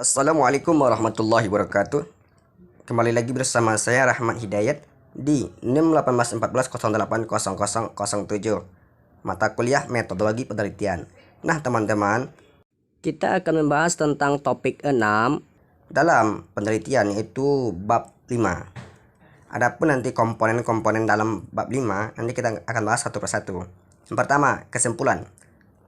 Assalamualaikum warahmatullahi wabarakatuh. Kembali lagi bersama saya Rahmat Hidayat di NIM 1814080007 mata kuliah metodologi penelitian. Nah teman-teman, kita akan membahas tentang topik 6 dalam penelitian, yaitu bab 5. Adapun nanti komponen-komponen dalam bab 5 nanti kita akan bahas satu persatu. Yang pertama, kesimpulan.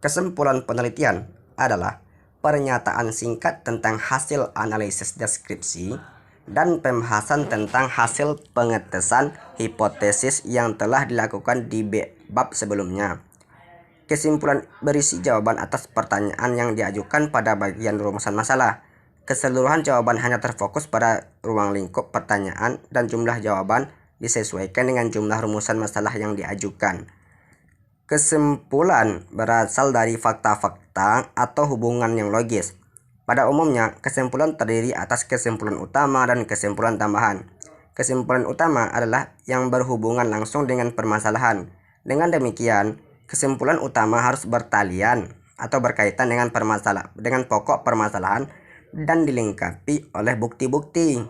Kesimpulan penelitian adalah pernyataan singkat tentang hasil analisis deskripsi dan pembahasan tentang hasil pengetesan hipotesis yang telah dilakukan di bab sebelumnya. Kesimpulan berisi jawaban atas pertanyaan yang diajukan pada bagian rumusan masalah. Keseluruhan jawaban hanya terfokus pada ruang lingkup pertanyaan dan jumlah jawaban disesuaikan dengan jumlah rumusan masalah yang diajukan. Kesimpulan berasal dari fakta-fakta atau hubungan yang logis. Pada umumnya, kesimpulan terdiri atas kesimpulan utama dan kesimpulan tambahan. Kesimpulan utama adalah yang berhubungan langsung dengan permasalahan. Dengan demikian, kesimpulan utama harus bertalian atau berkaitan dengan pokok permasalahan dan dilengkapi oleh bukti-bukti.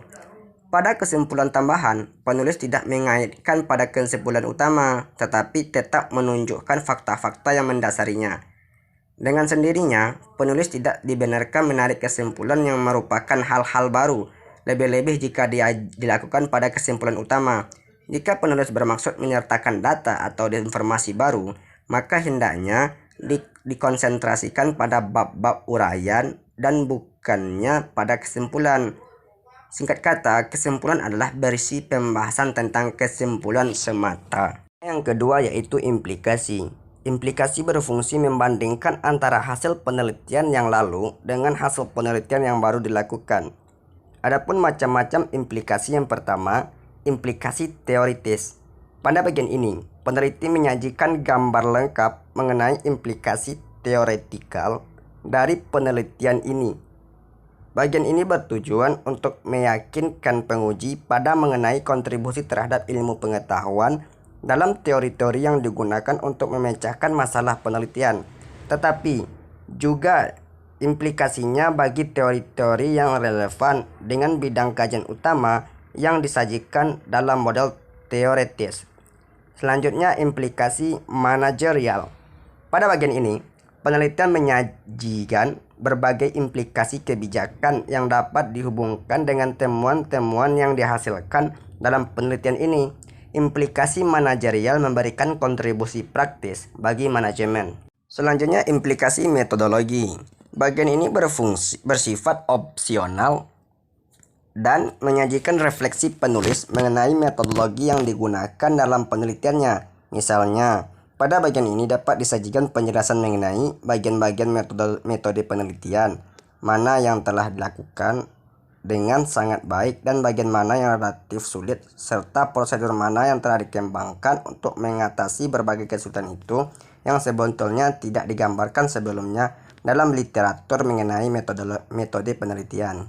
Pada kesimpulan tambahan, penulis tidak mengaitkan pada kesimpulan utama, tetapi tetap menunjukkan fakta-fakta yang mendasarinya. Dengan sendirinya, penulis tidak dibenarkan menarik kesimpulan yang merupakan hal-hal baru, lebih-lebih jika dia dilakukan pada kesimpulan utama. Jika penulis bermaksud menyertakan data atau informasi baru, maka hendaknya dikonsentrasikan pada bab-bab uraian dan bukannya pada kesimpulan. Singkat kata, kesimpulan adalah berisi pembahasan tentang kesimpulan semata. Yang kedua yaitu implikasi. Implikasi berfungsi membandingkan antara hasil penelitian yang lalu dengan hasil penelitian yang baru dilakukan. Adapun macam-macam implikasi, yang pertama, implikasi teoritis. Pada bagian ini, peneliti menyajikan gambar lengkap mengenai implikasi teoretikal dari penelitian ini. Bagian ini bertujuan untuk meyakinkan penguji pada mengenai kontribusi terhadap ilmu pengetahuan dalam teori-teori yang digunakan untuk memecahkan masalah penelitian, tetapi juga implikasinya bagi teori-teori yang relevan dengan bidang kajian utama yang disajikan dalam model teoritis. Selanjutnya, implikasi manajerial. Pada bagian ini, penelitian menyajikan berbagai implikasi kebijakan yang dapat dihubungkan dengan temuan-temuan yang dihasilkan dalam penelitian ini. Implikasi manajerial memberikan kontribusi praktis bagi manajemen. Selanjutnya, implikasi metodologi. Bagian ini bersifat opsional dan menyajikan refleksi penulis mengenai metodologi yang digunakan dalam penelitiannya. Misalnya, pada bagian ini dapat disajikan penjelasan mengenai bagian-bagian metode penelitian, mana yang telah dilakukan dengan sangat baik dan bagian mana yang relatif sulit, serta prosedur mana yang telah dikembangkan untuk mengatasi berbagai kesulitan itu yang sebetulnya tidak digambarkan sebelumnya dalam literatur mengenai metode penelitian.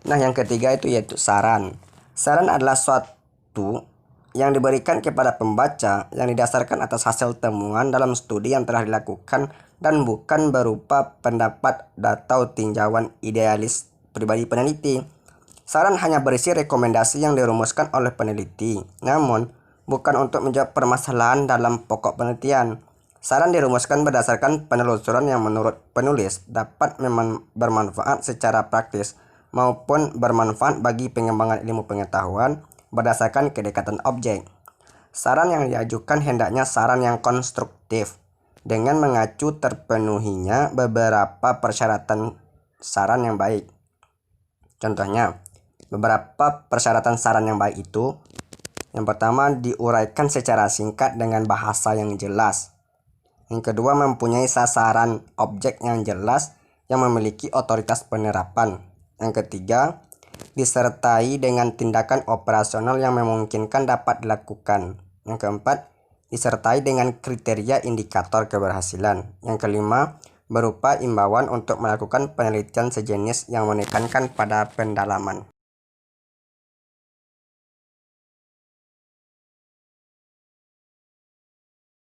Nah, yang ketiga itu yaitu saran. Saran adalah suatu yang diberikan kepada pembaca yang didasarkan atas hasil temuan dalam studi yang telah dilakukan dan bukan berupa pendapat atau tinjauan idealis pribadi peneliti. Saran hanya berisi rekomendasi yang dirumuskan oleh peneliti, namun bukan untuk menjawab permasalahan dalam pokok penelitian. Saran dirumuskan berdasarkan penelusuran yang menurut penulis dapat bermanfaat secara praktis maupun bermanfaat bagi pengembangan ilmu pengetahuan berdasarkan kedekatan objek. Saran yang diajukan hendaknya saran yang konstruktif dengan mengacu terpenuhinya beberapa persyaratan saran yang baik. Contohnya, beberapa persyaratan saran yang baik itu: yang pertama, diuraikan secara singkat dengan bahasa yang jelas. Yang kedua, mempunyai sasaran objek yang jelas yang memiliki otoritas penerapan. Yang ketiga, disertai dengan tindakan operasional yang memungkinkan dapat dilakukan. Yang keempat, disertai dengan kriteria indikator keberhasilan. Yang kelima, berupa imbauan untuk melakukan penelitian sejenis yang menekankan pada pendalaman.